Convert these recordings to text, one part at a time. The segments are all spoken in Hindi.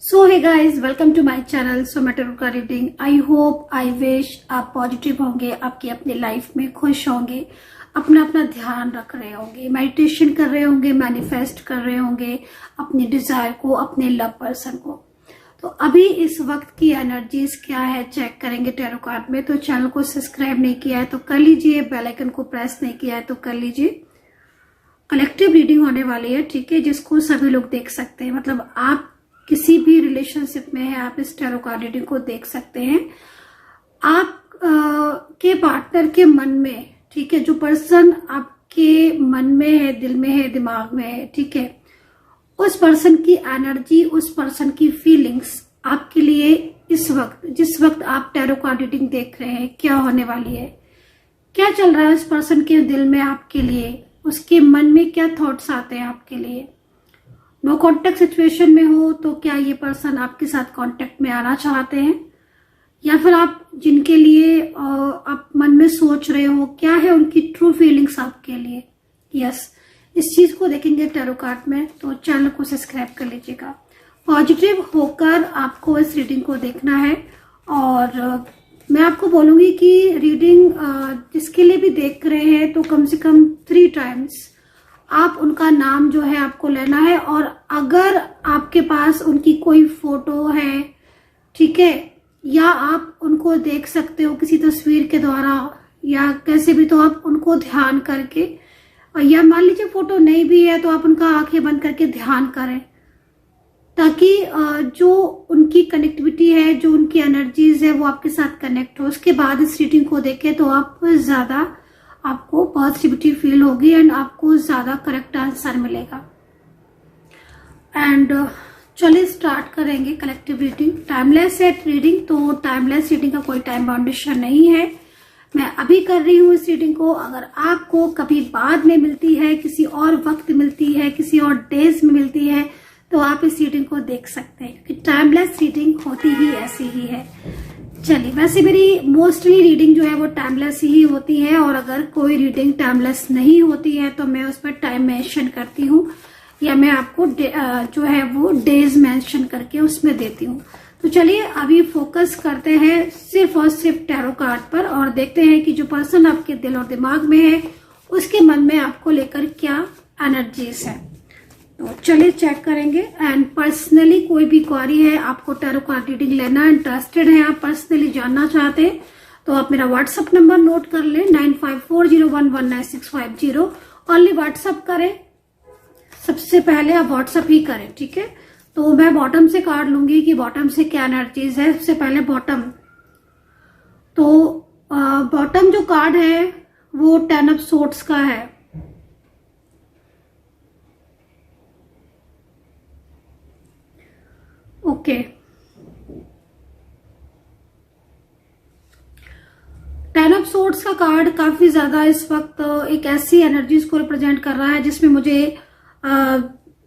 So hey guys, welcome to my channel सोमेटो का reading. I hope, I wish आप पॉजिटिव होंगे, आपकी अपनी लाइफ में खुश होंगे, अपना अपना ध्यान रख रहे होंगे, मेडिटेशन कर रहे होंगे, मैनिफेस्ट कर रहे होंगे अपने डिजायर को, अपने लव पर्सन को। तो अभी इस वक्त की एनर्जीज क्या है चेक करेंगे टैरो कार्ड में। तो चैनल को सब्सक्राइब नहीं किया है तो कर लीजिए, बेल आइकन को प्रेस नहीं किया है तो कर लीजिए। कलेक्टिव रीडिंग होने वाली है, ठीक है, जिसको सभी लोग देख सकते हैं। मतलब आप किसी भी रिलेशनशिप में है, आप इस टैरो कार्ड रीडिंग को देख सकते हैं। आप के पार्टनर के मन में, ठीक है, जो पर्सन आपके मन में है, दिल में है, दिमाग में है, ठीक है, उस पर्सन की एनर्जी, उस पर्सन की फीलिंग्स आपके लिए इस वक्त, जिस वक्त आप टैरो कार्ड रीडिंग देख रहे हैं, क्या होने वाली है, क्या चल रहा है उस पर्सन के दिल में आपके लिए, उसके मन में क्या थॉट्स आते हैं आपके लिए। नो कांटेक्ट सिचुएशन में हो तो क्या ये पर्सन आपके साथ कांटेक्ट में आना चाहते हैं, या फिर आप जिनके लिए आप मन में सोच रहे हो, क्या है उनकी ट्रू फीलिंग्स आपके लिए। यस, इस चीज को देखेंगे टैरो कार्ड में। तो चैनल को सब्सक्राइब कर लीजिएगा। पॉजिटिव होकर आपको इस रीडिंग को देखना है। और मैं आपको बोलूंगी कि रीडिंग जिसके लिए भी देख रहे हैं तो कम से कम 3 टाइम्स आप उनका नाम जो है आपको लेना है। और अगर आपके पास उनकी कोई फोटो है, ठीक है, या आप उनको देख सकते हो किसी तस्वीर के द्वारा या कैसे भी, तो आप उनको ध्यान करके, या मान लीजिए फोटो नहीं भी है तो आप उनका आंखें बंद करके ध्यान करें, ताकि जो उनकी कनेक्टिविटी है, जो उनकी एनर्जीज है, वो आपके साथ कनेक्ट हो। उसके बाद इस रीडिंग को देखें तो आप ज्यादा, आपको पॉजिटिविटी फील होगी एंड आपको ज्यादा करेक्ट आंसर मिलेगा। एंड चलिए स्टार्ट करेंगे कलेक्टिव रीडिंग। टाइमलेस है रीडिंग, तो टाइमलेस रीडिंग का कोई टाइम बाउंडेशन नहीं है। मैं अभी कर रही हूँ इस रीडिंग को। अगर आपको कभी बाद में मिलती है, किसी और वक्त मिलती है, किसी और डेज में मिलती है, तो आप इस रीडिंग को देख सकते हैं, क्योंकि टाइमलेस रीडिंग होती ही ऐसी ही है। चलिए, वैसे मेरी मोस्टली रीडिंग जो है वो टाइमलेस ही होती है, और अगर कोई रीडिंग टाइमलेस नहीं होती है तो मैं उस पर टाइम मेंशन करती हूँ, या मैं आपको जो है वो डेज मेंशन करके उसमें देती हूँ। तो चलिए अभी फोकस करते हैं सिर्फ और सिर्फ टैरो कार्ड पर, और देखते हैं कि जो पर्सन आपके दिल और दिमाग में है उसके मन में आपको लेकर क्या एनर्जीज है। तो चलिए चेक करेंगे। एंड पर्सनली कोई भी क्वारी है, आपको टैरो कार्ड रीडिंग लेना इंटरेस्टेड है, आप पर्सनली जानना चाहते हैं, तो आप मेरा व्हाट्सएप नंबर नोट कर लें 9540119650। ओनली व्हाट्सएप करें, सबसे पहले आप व्हाट्सएप ही करें, ठीक है। तो मैं बॉटम से कार्ड लूंगी कि बॉटम से क्या एनर्जीज है। सबसे पहले बॉटम, तो बॉटम जो कार्ड है वो 10 ऑफ सोर्ड्स का है। ओके, 10 ऑफ सोर्ड्स का कार्ड काफी ज्यादा इस वक्त एक ऐसी एनर्जीज को रिप्रेजेंट कर रहा है जिसमें मुझे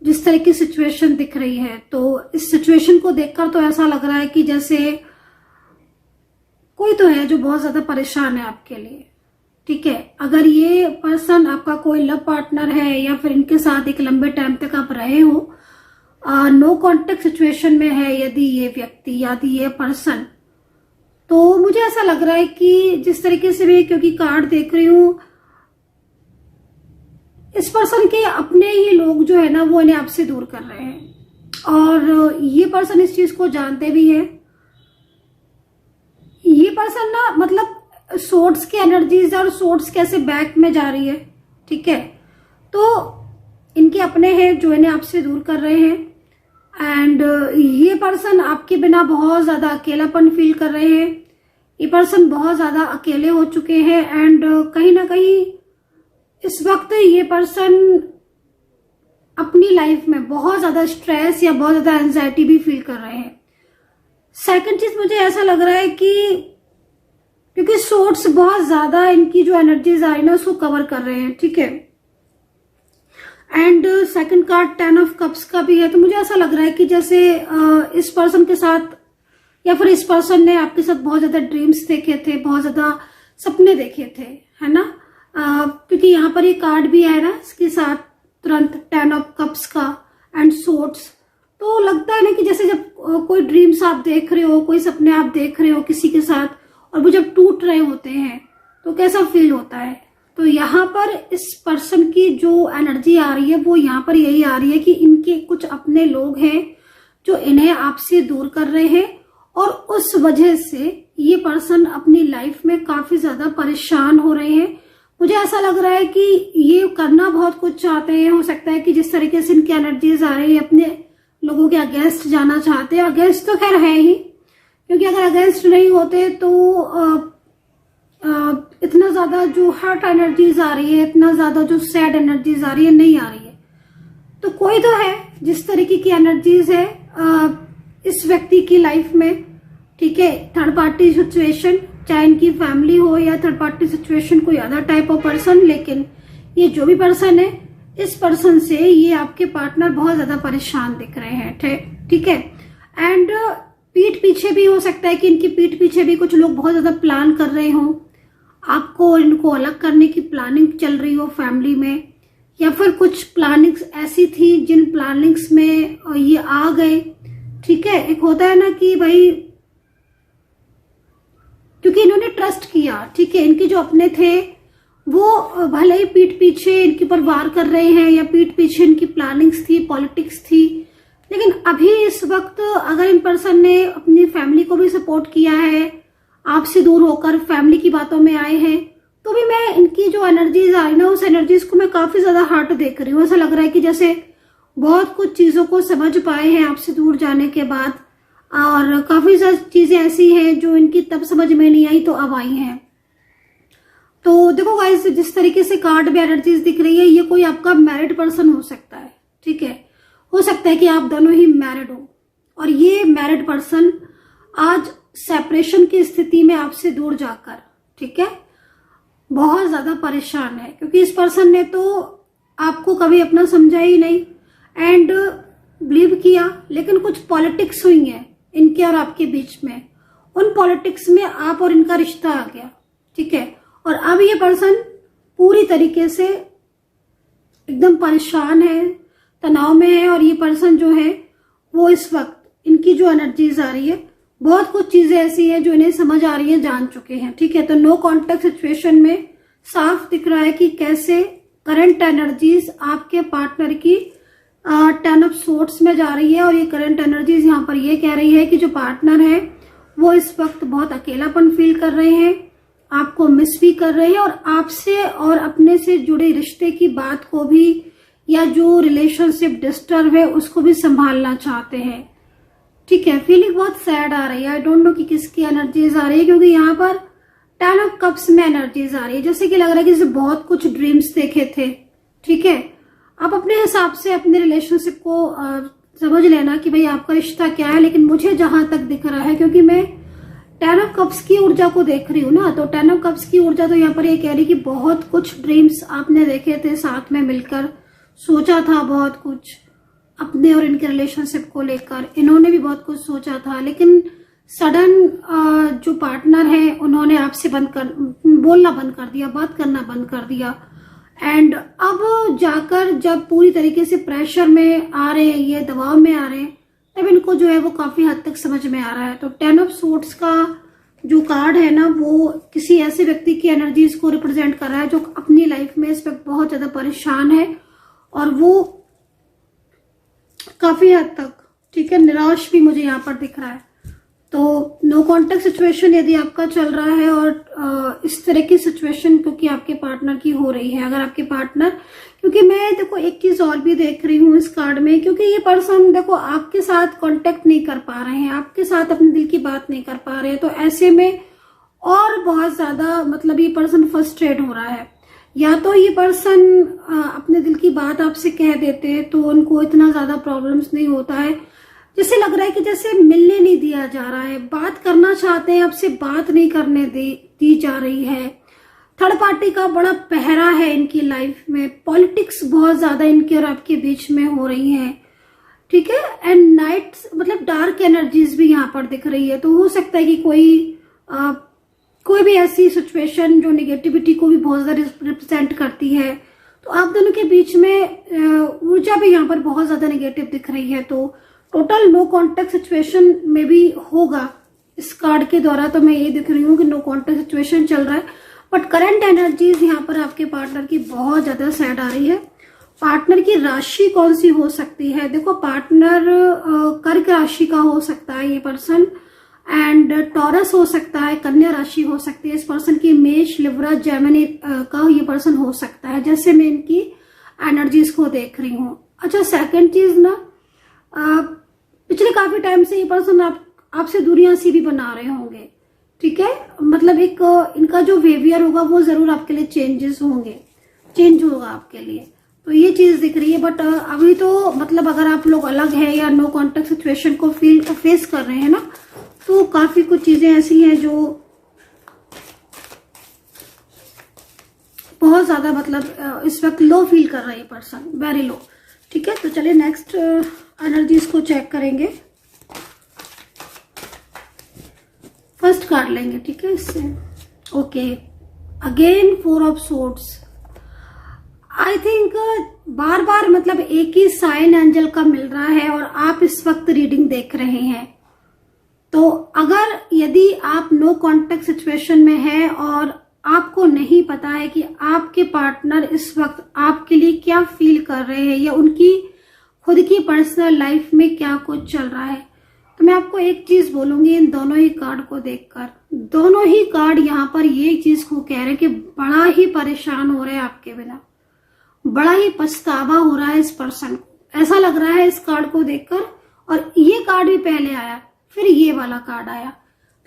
जिस तरह की सिचुएशन दिख रही है, तो इस सिचुएशन को देखकर तो ऐसा लग रहा है कि जैसे कोई तो है जो बहुत ज्यादा परेशान है आपके लिए, ठीक है। अगर ये पर्सन आपका कोई लव पार्टनर है, या फिर इनके साथ एक लंबे टाइम तक आप रहे हो, नो कॉन्टेक्ट सिचुएशन में है यदि ये व्यक्ति, यदि ये पर्सन, तो मुझे ऐसा लग रहा है कि जिस तरीके से मैं, क्योंकि कार्ड देख रही हूं, इस पर्सन के अपने ही लोग जो है ना वो इन्हें आपसे दूर कर रहे हैं, और ये पर्सन इस चीज को जानते भी है। ये पर्सन ना, मतलब सोर्ड्स की एनर्जीज और सोर्ड्स कैसे बैक में जा रही है, ठीक है, तो इनके अपने हैं जो इन्हें आपसे दूर कर रहे हैं। एंड ये पर्सन आपके बिना बहुत ज्यादा अकेलापन फील कर रहे हैं। ये पर्सन बहुत ज्यादा अकेले हो चुके हैं, एंड कहीं ना कहीं इस वक्त ये पर्सन अपनी लाइफ में बहुत ज्यादा स्ट्रेस या बहुत ज्यादा एंजाइटी भी फील कर रहे हैं। सेकंड चीज, मुझे ऐसा लग रहा है कि क्योंकि सोर्स बहुत ज्यादा इनकी जो एनर्जीज आ रही है ना उसको कवर कर रहे हैं, ठीक है। And second card 10 of cups का भी है, तो मुझे ऐसा लग रहा है कि जैसे इस पर्सन के साथ, या फिर इस पर्सन ने आपके साथ बहुत ज्यादा ड्रीम्स देखे थे, बहुत ज्यादा सपने देखे थे, है ना। क्योंकि यहाँ पर ये कार्ड भी है ना इसके साथ तुरंत 10 ऑफ कप्स का एंड सोर्ड्स, तो लगता है ना कि जैसे जब कोई ड्रीम्स आप देख रहे हो, कोई सपने आप देख रहे हो किसी के साथ, और वो जब टूट रहे होते हैं तो कैसा फील होता है। तो यहाँ पर इस पर्सन की जो एनर्जी आ रही है वो यहाँ पर यही आ रही है कि इनके कुछ अपने लोग हैं जो इन्हें आपसे दूर कर रहे हैं, और उस वजह से ये पर्सन अपनी लाइफ में काफी ज्यादा परेशान हो रहे हैं। मुझे ऐसा लग रहा है कि ये करना बहुत कुछ चाहते हैं। हो सकता है कि जिस तरीके से इनकी एनर्जीज आ रही है अपने लोगों के अगेंस्ट जाना चाहते हैं। अगेंस्ट तो खैर है ही, क्योंकि अगर अगेंस्ट नहीं होते तो इतना ज्यादा जो हर्ट एनर्जीज आ रही है, इतना ज्यादा जो सैड एनर्जीज आ रही है, नहीं आ रही है। तो कोई तो है जिस तरीके की एनर्जीज है इस व्यक्ति की लाइफ में, ठीक है। थर्ड पार्टी सिचुएशन, चाहे इनकी फैमिली हो या थर्ड पार्टी सिचुएशन कोई अदर टाइप ऑफ पर्सन, लेकिन ये जो भी पर्सन है, इस पर्सन से ये आपके पार्टनर बहुत ज्यादा परेशान दिख रहे हैं, ठीक है। एंड पीठ पीछे भी हो सकता है कि इनकी पीठ पीछे भी कुछ लोग बहुत ज्यादा प्लान कर रहे हो, आपको इनको अलग करने की प्लानिंग चल रही हो फैमिली में, या फिर कुछ प्लानिंग्स ऐसी थी जिन प्लानिंग्स में ये आ गए, ठीक है। एक होता है ना कि भाई क्योंकि इन्होंने ट्रस्ट किया, ठीक है, इनके जो अपने थे वो भले ही पीठ पीछे इनके ऊपर वार कर रहे हैं या पीठ पीछे इनकी प्लानिंग्स थी, पॉलिटिक्स थी, लेकिन अभी इस वक्त अगर इन पर्सन ने अपनी फैमिली को भी सपोर्ट किया है, आपसे दूर होकर फैमिली की बातों में आए हैं, तो भी मैं इनकी जो एनर्जीज आ रही ना, उस एनर्जीज को मैं काफी ज्यादा हर्ट देख रही हूँ। ऐसा लग रहा है कि जैसे बहुत कुछ चीजों को समझ पाए हैं आपसे दूर जाने के बाद, और काफी सारी चीजें ऐसी हैं जो इनकी तब समझ में नहीं आई तो अब आई हैं। तो देखो गाइस, जिस तरीके से कार्ड में एनर्जीज दिख रही है, ये कोई आपका मैरिड पर्सन हो सकता है, ठीक है। हो सकता है कि आप दोनों ही मैरिड हो, और ये मैरिड पर्सन आज सेपरेशन की स्थिति में आपसे दूर जाकर, ठीक है, बहुत ज्यादा परेशान है, क्योंकि इस पर्सन ने तो आपको कभी अपना समझा ही नहीं एंड बिलीव किया, लेकिन कुछ पॉलिटिक्स हुई है इनके और आपके बीच में, उन पॉलिटिक्स में आप और इनका रिश्ता आ गया, ठीक है। और अब ये पर्सन पूरी तरीके से एकदम परेशान है, तनाव में है, और ये पर्सन जो है वो इस वक्त इनकी जो एनर्जीज आ रही है, बहुत कुछ चीजें ऐसी हैं जो इन्हें समझ आ रही है, जान चुके हैं, ठीक है। तो नो कॉन्टेक्ट सिचुएशन में साफ दिख रहा है कि कैसे करंट एनर्जीज आपके पार्टनर की 10 ऑफ सोर्ट्स में जा रही है, और ये करंट एनर्जीज यहाँ पर ये कह रही है कि जो पार्टनर है वो इस वक्त बहुत अकेलापन फील कर रहे हैं, आपको मिस भी कर रहे हैं, और आपसे और अपने से जुड़े रिश्ते की बात को भी, या जो रिलेशनशिप डिस्टर्ब है उसको भी संभालना चाहते हैं, ठीक है। फीलिंग बहुत सैड आ रही है। आई डोंट नो कि किसकी एनर्जीज आ रही है, क्योंकि यहाँ पर 10 ऑफ कप्स में एनर्जीज आ रही है, जैसे कि लग रहा है कि जैसे बहुत कुछ ड्रीम्स देखे थे, ठीक है। आप अपने हिसाब से अपने रिलेशनशिप को समझ लेना कि भाई आपका रिश्ता क्या है, लेकिन मुझे जहां तक दिख रहा है, क्योंकि मैं 10 ऑफ कप्स की ऊर्जा को देख रही हूँ ना, तो 10 ऑफ कप्स की ऊर्जा तो यहाँ पर ये कह रही कि बहुत कुछ ड्रीम्स आपने देखे थे, साथ में मिलकर सोचा था बहुत कुछ अपने और इनके रिलेशनशिप को लेकर, इन्होंने भी बहुत कुछ सोचा था, लेकिन सडन जो पार्टनर है उन्होंने आपसे बोलना बंद कर दिया, बात करना बंद कर दिया, एंड अब जाकर जब पूरी तरीके से प्रेशर में आ रहे हैं, ये दबाव में आ रहे हैं, तब इनको जो है वो काफी हद तक समझ में आ रहा है। तो 10 ऑफ सोर्ट्स का जो कार्ड है ना, वो किसी ऐसे व्यक्ति की एनर्जीज को रिप्रेजेंट कर रहा है जो अपनी लाइफ में इस वक्त बहुत ज्यादा परेशान है, और वो काफी हद तक, ठीक है, निराश भी मुझे यहाँ पर दिख रहा है। तो नो कॉन्टेक्ट सिचुएशन यदि आपका चल रहा है, और इस तरह की सिचुएशन क्योंकि आपके पार्टनर की हो रही है, अगर आपके पार्टनर, क्योंकि मैं देखो एक चीज और भी देख रही हूँ इस कार्ड में, क्योंकि ये पर्सन देखो आपके साथ कांटेक्ट नहीं कर पा रहे हैं, आपके साथ अपने दिल की बात नहीं कर पा रहे हैं, तो ऐसे में और बहुत ज्यादा मतलब ये पर्सन फ्रस्ट्रेट हो रहा है। या तो ये पर्सन अपने दिल की बात आपसे कह देते तो उनको इतना ज्यादा प्रॉब्लम्स नहीं होता है, जैसे लग रहा है कि जैसे मिलने नहीं दिया जा रहा है, बात करना चाहते हैं, आपसे बात नहीं करने दी जा रही है, थर्ड पार्टी का बड़ा पहरा है इनकी लाइफ में, पॉलिटिक्स बहुत ज्यादा इनके और आपके बीच में हो रही है, ठीक है। एंड नाइट मतलब डार्क एनर्जीज भी यहाँ पर दिख रही है, तो हो सकता है कि कोई भी ऐसी सिचुएशन जो निगेटिविटी को भी बहुत ज्यादा रिप्रेजेंट करती है, तो आप दोनों के बीच में ऊर्जा भी यहाँ पर बहुत ज्यादा नेगेटिव दिख रही है। तो टोटल नो कांटेक्ट सिचुएशन में भी होगा इस कार्ड के द्वारा। तो मैं ये दिख रही हूँ कि नो कांटेक्ट सिचुएशन चल रहा है, बट करंट एनर्जीज यहाँ पर आपके पार्टनर की बहुत ज्यादा सैड आ रही है। पार्टनर की राशि कौन सी हो सकती है? देखो, पार्टनर कर्क राशि का हो सकता है ये पर्सन, एंड टॉरस हो सकता है, कन्या राशि हो सकती है इस पर्सन की, मेष, लिब्रा, जेमिनी का ये पर्सन हो सकता है, जैसे मैं इनकी एनर्जीज को देख रही हूँ। अच्छा, सेकंड चीज ना, पिछले काफी टाइम से ये पर्सन आपसे दूरियां सी भी बना रहे होंगे, ठीक है। मतलब एक इनका जो बिहेवियर होगा वो जरूर आपके लिए चेंज होगा आपके लिए, तो ये चीज दिख रही है। बट अभी तो मतलब अगर आप लोग अलग है या नो कांटेक्ट सिचुएशन को फेस कर रहे हैं ना, तो काफी कुछ चीजें ऐसी हैं जो बहुत ज्यादा मतलब इस वक्त लो फील कर रहा है पर्सन, वेरी लो, ठीक है। तो चलिए नेक्स्ट एनर्जीज को चेक करेंगे। फर्स्ट कार्ड लेंगे, ठीक है, इससे। Okay, again 4 of swords. I think बार बार मतलब एक ही साइन एंजल का मिल रहा है और आप इस वक्त रीडिंग देख रहे हैं। तो अगर यदि आप नो कांटेक्ट सिचुएशन में है और आपको नहीं पता है कि आपके पार्टनर इस वक्त आपके लिए क्या फील कर रहे हैं या उनकी खुद की पर्सनल लाइफ में क्या कुछ चल रहा है, तो मैं आपको एक चीज बोलूंगी, इन दोनों ही कार्ड को देखकर, दोनों ही कार्ड यहाँ पर ये चीज को कह रहे हैं कि बड़ा ही परेशान हो रहे हैं आपके बिना, बड़ा ही पछतावा हो रहा है इस पर्सन को, ऐसा लग रहा है इस कार्ड को देखकर। और ये कार्ड भी पहले आया, फिर ये वाला कार्ड आया,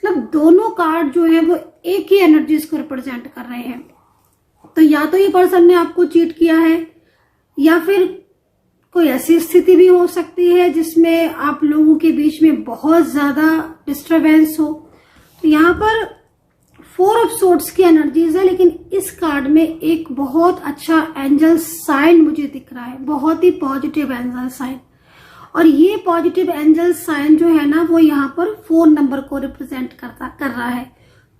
मतलब दोनों कार्ड जो है वो एक ही एनर्जीज को रिप्रेजेंट कर रहे हैं। तो या तो ये पर्सन ने आपको चीट किया है, या फिर कोई ऐसी स्थिति भी हो सकती है जिसमें आप लोगों के बीच में बहुत ज्यादा डिस्टरबेंस हो। तो यहाँ पर 4 ऑफ सोर्ड्स की एनर्जीज है, लेकिन इस कार्ड में एक बहुत अच्छा एंजल साइन मुझे दिख रहा है, बहुत ही पॉजिटिव एंजल साइन। और ये पॉजिटिव एंजल साइन जो है ना, वो यहाँ पर 4 नंबर को रिप्रेजेंट कर रहा है।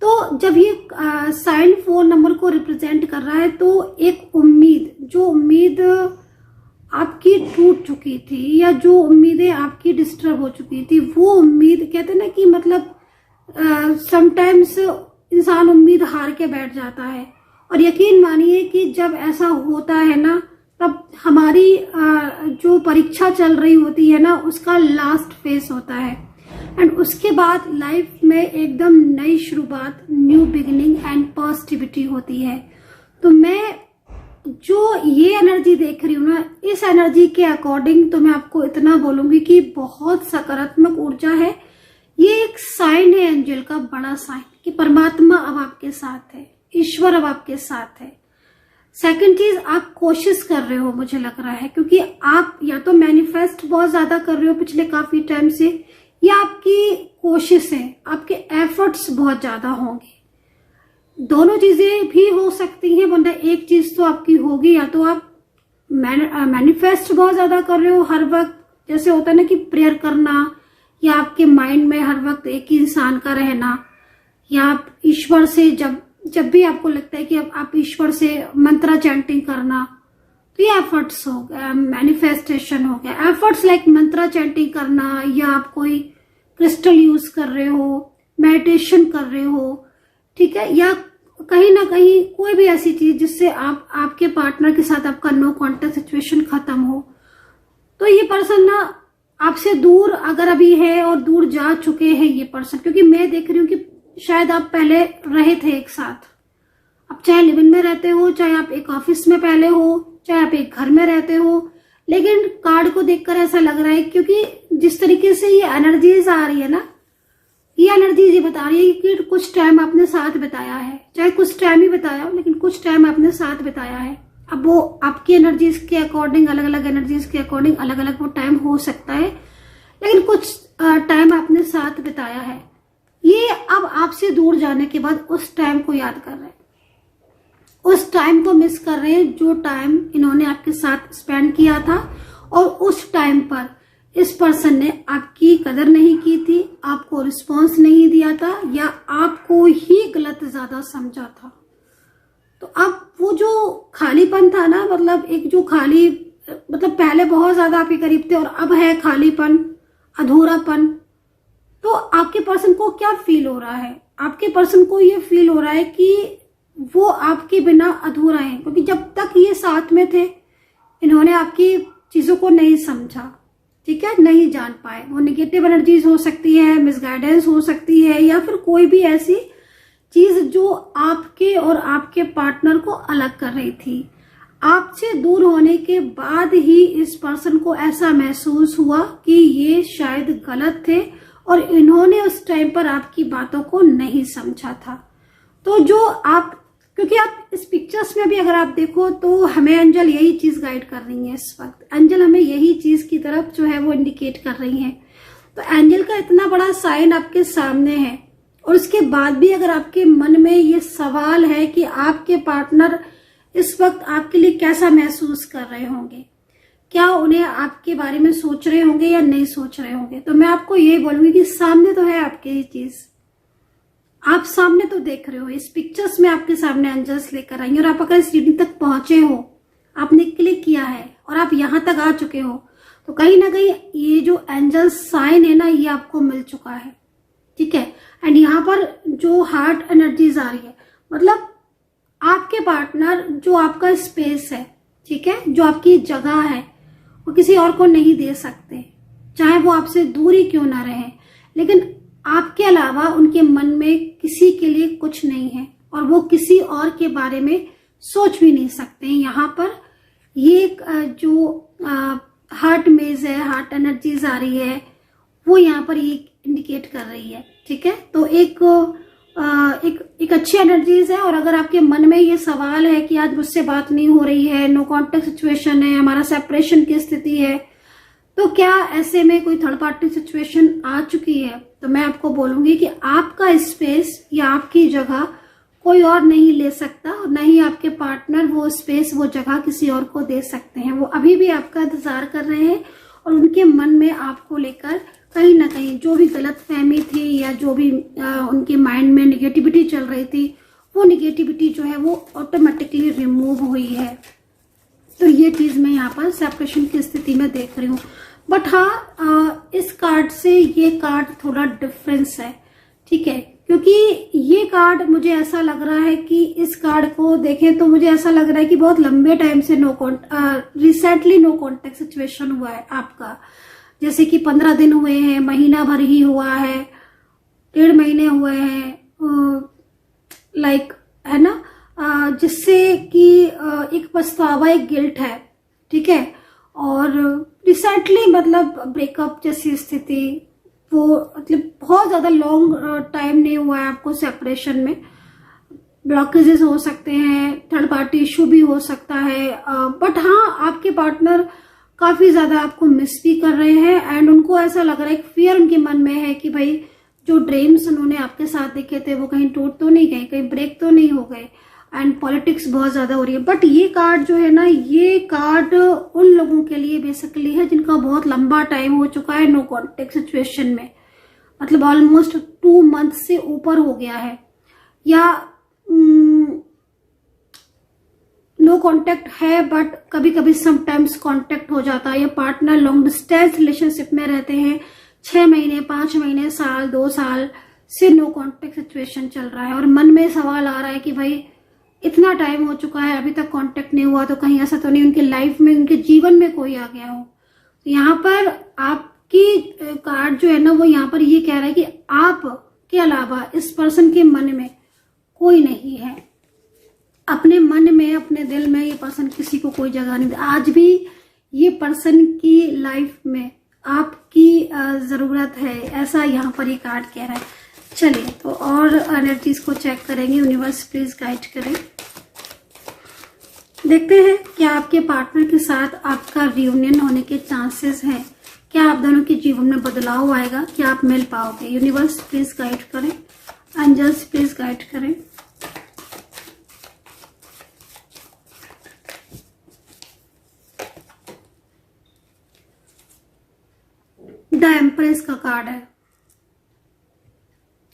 तो जब ये साइन 4 नंबर को रिप्रेजेंट कर रहा है, तो एक उम्मीद, जो उम्मीद आपकी टूट चुकी थी या जो उम्मीदें आपकी डिस्टर्ब हो चुकी थी, वो उम्मीद, कहते हैं ना कि मतलब समटाइम्स इंसान उम्मीद हार के बैठ जाता है। और यकीन मानिए कि जब ऐसा होता है ना, तब हमारी जो परीक्षा चल रही होती है ना, उसका लास्ट फेज होता है, एंड उसके बाद लाइफ में एकदम नई शुरुआत, न्यू बिगिनिंग एंड पॉजिटिविटी होती है। तो मैं जो ये एनर्जी देख रही हूँ ना, इस एनर्जी के अकॉर्डिंग तो मैं आपको इतना बोलूंगी कि बहुत सकारात्मक ऊर्जा है। ये एक साइन है एंजल का, बड़ा साइन, कि परमात्मा अब आपके साथ है, ईश्वर अब आपके साथ है। सेकंड चीज, आप कोशिश कर रहे हो, मुझे लग रहा है, क्योंकि आप या तो मैनिफेस्ट बहुत ज्यादा कर रहे हो पिछले काफी टाइम से, या आपकी कोशिश है, आपके एफर्ट्स बहुत ज्यादा होंगे। दोनों चीजें भी हो सकती हैं, वरना एक चीज तो आपकी होगी, या तो आप मैनिफेस्ट बहुत ज्यादा कर रहे हो हर वक्त, जैसे होता है ना कि प्रेयर करना, या आपके माइंड में हर वक्त एक ही इंसान का रहना, या आप ईश्वर से जब भी आपको लगता है कि अब आप ईश्वर से मंत्रा चैंटिंग करना, तो ये एफर्ट्स हो गया, मैनिफेस्टेशन हो गया। एफर्ट्स लाइक मंत्रा चैंटिंग करना, या आप कोई क्रिस्टल यूज कर रहे हो, मेडिटेशन कर रहे हो, ठीक है, या कहीं ना कहीं कोई भी ऐसी चीज जिससे आप आपके पार्टनर के साथ आपका नो कांटेक्ट सिचुएशन खत्म हो। तो ये पर्सन ना आपसे दूर अगर अभी है और दूर जा चुके हैं ये पर्सन, क्योंकि मैं देख रही हूँ कि शायद आप पहले रहे थे एक साथ, अब चाहे लिव इन में रहते हो, चाहे आप एक ऑफिस में पहले हो, चाहे आप एक घर में रहते हो, लेकिन कार्ड को देखकर ऐसा लग रहा है, क्योंकि जिस तरीके से ये एनर्जीज आ रही है ना, ये एनर्जीज ये बता रही है कि कुछ टाइम आपने साथ बिताया है, चाहे कुछ टाइम ही बताया हो, लेकिन कुछ टाइम आपने साथ बिताया है। अब वो आपकी एनर्जीज के अकॉर्डिंग, अलग अलग एनर्जीज के अकॉर्डिंग अलग अलग वो टाइम हो सकता है, लेकिन कुछ टाइम आपने साथ बिताया है। ये अब आपसे दूर जाने के बाद उस टाइम को याद कर रहे हैं, उस टाइम को मिस कर रहे हैं जो टाइम इन्होंने आपके साथ स्पेंड किया था, और उस टाइम पर इस पर्सन ने आपकी कदर नहीं की थी, आपको रिस्पॉन्स नहीं दिया था, या आपको ही गलत ज्यादा समझा था। तो अब वो जो खालीपन था ना, मतलब एक जो खाली, मतलब पहले बहुत ज्यादा आपके करीब थे और अब है खालीपन, अधूरापन। तो आपके पर्सन को क्या फील हो रहा है? आपके पर्सन को ये फील हो रहा है कि वो आपके बिना अधूरा है, क्योंकि जब तक ये साथ में थे इन्होंने आपकी चीजों को नहीं समझा, ठीक है, नहीं जान पाए। वो निगेटिव एनर्जीज हो सकती है, मिसगाइडेंस हो सकती है, या फिर कोई भी ऐसी चीज जो आपके और आपके पार्टनर को अलग कर रही थी। आपसे दूर होने के बाद ही इस पर्सन को ऐसा महसूस हुआ कि ये शायद गलत थे और इन्होंने उस टाइम पर आपकी बातों को नहीं समझा था। तो जो आप, क्योंकि आप इस पिक्चर्स में भी अगर आप देखो तो हमें एंजल यही चीज गाइड कर रही है इस वक्त। एंजल हमें यही चीज की तरफ जो है वो इंडिकेट कर रही है। तो एंजल का इतना बड़ा साइन आपके सामने है और उसके बाद भी अगर आपके मन में ये सवाल है कि आपके पार्टनर इस वक्त आपके लिए कैसा महसूस कर रहे होंगे, क्या उन्हें आपके बारे में सोच रहे होंगे या नहीं सोच रहे होंगे, तो मैं आपको ये बोलूंगी कि सामने तो है आपके ये चीज, आप सामने तो देख रहे हो। इस पिक्चर्स में आपके सामने एंजल्स लेकर आएंगे और आप अगर इस रीडिंग तक पहुंचे हो, आपने क्लिक किया है और आप यहां तक आ चुके हो, तो कहीं ना कहीं ये जो एंजल साइन है ना, ये आपको मिल चुका है, ठीक है। एंड यहाँ पर जो हार्ट एनर्जीज आ रही है, मतलब आपके पार्टनर जो आपका स्पेस है, ठीक है, जो आपकी जगह है, वो किसी और को नहीं दे सकते, चाहे वो आपसे दूर ही क्यों ना रहे। लेकिन आपके अलावा उनके मन में किसी के लिए कुछ नहीं है और वो किसी और के बारे में सोच भी नहीं सकते। यहाँ पर ये जो हार्ट मेज है, हार्ट एनर्जीज आ रही है, वो यहाँ पर ये इंडिकेट कर रही है, ठीक है। तो एक अच्छी एनर्जीज है। और अगर आपके मन में ये सवाल है कि आज मुझसे बात नहीं हो रही है, नो कॉन्टेक्ट सिचुएशन है, हमारा सेपरेशन की स्थिति है, तो क्या ऐसे में कोई थर्ड पार्टी सिचुएशन आ चुकी है, तो मैं आपको बोलूंगी कि आपका स्पेस या आपकी जगह कोई और नहीं ले सकता और न ही आपके पार्टनर वो स्पेस, वो जगह किसी और को दे सकते हैं। वो अभी भी आपका इंतजार कर रहे हैं और उनके मन में आपको लेकर कहीं ना कहीं जो भी गलत फहमी थी या जो भी उनके माइंड में निगेटिविटी चल रही थी, वो निगेटिविटी जो है वो ऑटोमेटिकली रिमूव हुई है। तो ये चीज मैं यहाँ पर सेपरेशन की स्थिति में देख रही हूँ। बट हाँ, इस कार्ड से ये कार्ड थोड़ा डिफरेंस है, ठीक है, क्योंकि ये कार्ड मुझे ऐसा लग रहा है कि इस कार्ड को देखें तो मुझे ऐसा लग रहा है कि बहुत लंबे टाइम से रिसेंटली नो कॉन्टेक्ट सिचुएशन हुआ है आपका, जैसे कि 15 दिन हुए हैं, महीना भर ही हुआ है, 1.5 महीने हुए हैं, लाइक, है ना, जिससे कि एक पछतावा, एक गिल्ट है, ठीक है। और रिसेंटली मतलब ब्रेकअप जैसी स्थिति, वो मतलब बहुत ज्यादा लॉन्ग टाइम नहीं हुआ है आपको सेपरेशन में, ब्लॉकेजेस हो सकते हैं, थर्ड पार्टी इशू भी हो सकता है। बट हाँ, आपके पार्टनर काफी ज्यादा आपको मिस भी कर रहे हैं एंड उनको ऐसा लग रहा है, एक फियर उनके मन में है कि भाई जो ड्रीम्स उन्होंने आपके साथ देखे थे वो कहीं टूट तो नहीं गए, कहीं ब्रेक तो नहीं हो गए। एंड पॉलिटिक्स बहुत ज्यादा हो रही है। बट ये कार्ड जो है ना, ये कार्ड उन लोगों के लिए बेसिकली है जिनका बहुत लंबा टाइम हो चुका है नो कॉन्टेक्ट सिचुएशन में, मतलब ऑलमोस्ट 2 मंथ से ऊपर हो गया है, या नो कांटेक्ट है बट कभी कभी समटाइम्स कांटेक्ट हो जाता है, या पार्टनर लॉन्ग डिस्टेंस रिलेशनशिप में रहते हैं, 6 महीने, 5 महीने, साल, 2 साल से नो कांटेक्ट सिचुएशन चल रहा है और मन में सवाल आ रहा है कि भाई इतना टाइम हो चुका है, अभी तक कांटेक्ट नहीं हुआ, तो कहीं ऐसा तो नहीं उनके लाइफ में, उनके जीवन में कोई आ गया हो। तो यहाँ पर आपकी कार्ड जो है ना, वो यहाँ पर ये कह रहा है कि आप के अलावा इस पर्सन के मन में कोई नहीं है, अपने मन में, अपने दिल में ये पर्सन किसी को कोई जगह नहीं दे। आज भी ये पर्सन की लाइफ में आपकी जरूरत है, ऐसा यहाँ पर ये कार्ड कह रहा है। चलिए तो और एनर्जीज को चेक करेंगे, यूनिवर्स प्लीज गाइड करें। देखते हैं क्या आपके पार्टनर के साथ आपका रियूनियन होने के चांसेस हैं, क्या आप दोनों के जीवन में बदलाव आएगा, क्या आप मिल पाओगे। यूनिवर्स प्लीज गाइड करें, एंजल्स प्लीज गाइड करें। द एम्प्रेस का कार्ड है,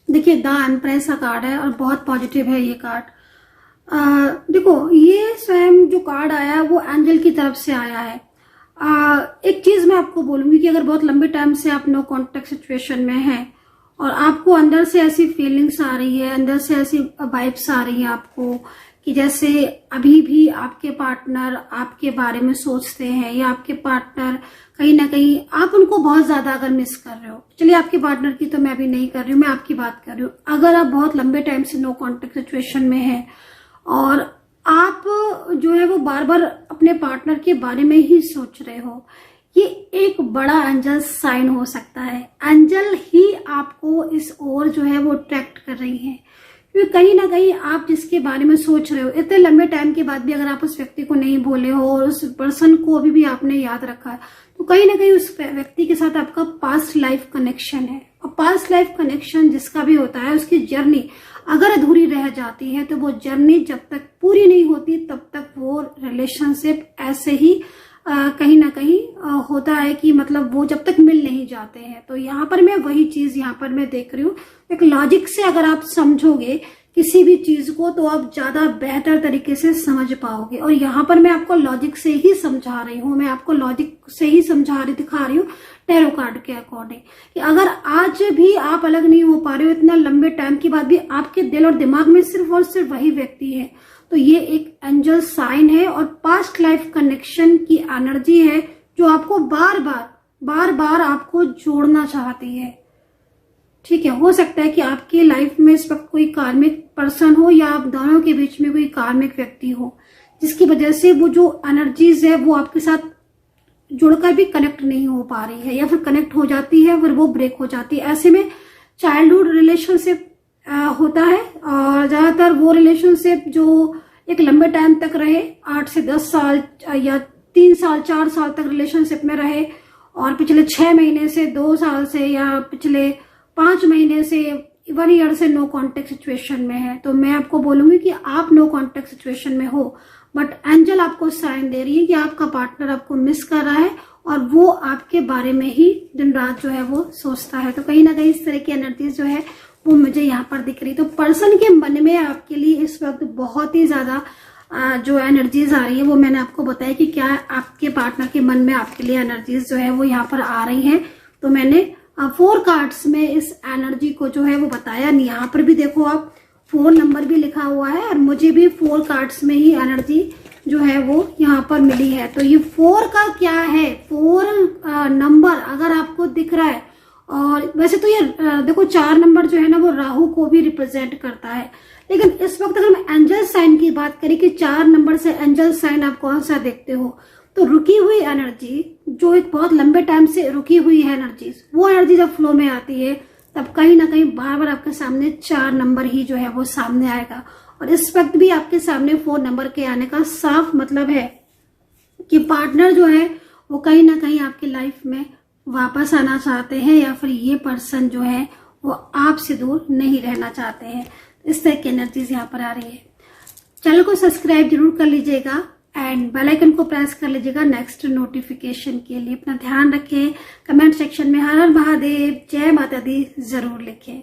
देखिए द एम्प्रेस का कार्ड है और बहुत पॉजिटिव है ये कार्ड। देखो ये स्वयं जो कार्ड आया वो एंजल की तरफ से आया है। एक चीज मैं आपको बोलूंगी कि अगर बहुत लंबे टाइम से आप नो कांटेक्ट सिचुएशन में हैं और आपको अंदर से ऐसी फीलिंग्स आ रही है, अंदर से ऐसी वाइब्स आ रही है आपको कि जैसे अभी भी आपके पार्टनर आपके बारे में सोचते हैं या आपके पार्टनर कहीं ना कहीं आप उनको बहुत ज्यादा अगर मिस कर रहे हो, चलिए आपके पार्टनर की तो मैं अभी नहीं कर रही हूँ, मैं आपकी बात कर रही हूँ। अगर आप बहुत लंबे टाइम से नो कांटेक्ट सिचुएशन में हैं और आप जो है वो बार बार अपने पार्टनर के बारे में ही सोच रहे हो, ये एक बड़ा एंजल साइन हो सकता है। एंजल ही आपको इस ओर जो है वो अट्रैक्ट कर रही है, क्योंकि कहीं ना कहीं आप जिसके बारे में सोच रहे हो इतने लंबे टाइम के बाद भी अगर आप उस व्यक्ति को नहीं बोले हो और उस पर्सन को अभी भी आपने याद रखा है, तो कहीं ना कहीं उस व्यक्ति के साथ आपका पास्ट लाइफ कनेक्शन है। और पास्ट लाइफ कनेक्शन जिसका भी होता है, उसकी जर्नी अगर अधूरी रह जाती है तो वो जर्नी जब तक पूरी नहीं होती तब तक वो रिलेशनशिप ऐसे ही कहीं ना कहीं होता है कि मतलब वो जब तक मिल नहीं जाते हैं। तो यहाँ पर मैं वही चीज यहाँ पर मैं देख रही हूँ, एक लॉजिक से अगर आप समझोगे किसी भी चीज को तो आप ज्यादा बेहतर तरीके से समझ पाओगे। और यहाँ पर मैं आपको लॉजिक से ही समझा रही हूँ, मैं आपको लॉजिक से ही दिखा रही हूँ टैरो कार्ड के अकॉर्डिंग, कि अगर आज भी आप अलग नहीं हो पा रहे हो इतना लंबे टाइम के बाद भी आपके दिल और दिमाग में सिर्फ और सिर्फ वही व्यक्ति है, तो ये एक एंजल साइन है और पास्ट लाइफ कनेक्शन की एनर्जी है जो आपको बार बार आपको जोड़ना चाहती है। ठीक है, हो सकता है कि आपकी लाइफ में इस वक्त कोई कार्मिक पर्सन हो या आप दोनों के बीच में कोई कार्मिक व्यक्ति हो, जिसकी वजह से वो जो एनर्जीज है वो आपके साथ जुड़कर भी कनेक्ट नहीं हो पा रही है, या फिर कनेक्ट हो जाती है फिर वो ब्रेक हो जाती है। ऐसे में चाइल्डहुड रिलेशनशिप होता है और ज्यादातर वो रिलेशनशिप जो एक लंबे टाइम तक रहे, 8 से 10 साल या 3 साल 4 साल तक रिलेशनशिप में रहे और पिछले 6 महीने से 2 साल से या पिछले 5 महीने से 1 ईयर से नो कांटेक्ट सिचुएशन में है, तो मैं आपको बोलूंगी कि आप नो कांटेक्ट सिचुएशन में हो, बट एंजल आपको साइन दे रही है कि आपका पार्टनर आपको मिस कर रहा है और वो आपके बारे में ही दिन रात जो है वो सोचता है। तो कहीं ना कहीं इस तरह की एनर्जीज जो है वो मुझे यहाँ पर दिख रही। तो पर्सन के मन में आपके लिए इस वक्त बहुत ही ज्यादा जो एनर्जीज आ रही है वो मैंने आपको बताया कि क्या आपके पार्टनर के मन में आपके लिए एनर्जीज जो है वो यहाँ पर आ रही है। तो मैंने 4 कार्ड्स में इस एनर्जी को जो है वो बताया। यहाँ पर भी देखो आप 4 नंबर भी लिखा हुआ है और मुझे भी 4 कार्ड्स में ही एनर्जी जो है वो यहाँ पर मिली है। तो ये 4 का क्या है, 4 नंबर अगर आपको दिख रहा है, और वैसे तो ये देखो 4 नंबर जो है ना वो राहु को भी रिप्रेजेंट करता है, लेकिन इस वक्त अगर हम एंजल साइन की बात करें कि 4 नंबर से एंजल साइन आप कौन सा देखते हो, तो रुकी हुई एनर्जी जो एक बहुत लंबे टाइम से रुकी हुई है एनर्जीज, वो एनर्जी जब फ्लो में आती है तब कहीं ना कहीं बार बार आपके सामने 4 नंबर ही जो है वो सामने आएगा। और इस वक्त भी आपके सामने 4 नंबर के आने का साफ मतलब है कि पार्टनर जो है वो कहीं ना कहीं आपकी लाइफ में वापस आना चाहते हैं, या फिर ये पर्सन जो है वो आपसे दूर नहीं रहना चाहते हैं। इस तरह की एनर्जीज यहाँ पर आ रही है। चैनल को सब्सक्राइब जरूर कर लीजिएगा एंड बेल आइकन को प्रेस कर लीजिएगा नेक्स्ट नोटिफिकेशन के लिए। अपना ध्यान रखें, कमेंट सेक्शन में हर हर महादेव, जय माता दी जरूर लिखें।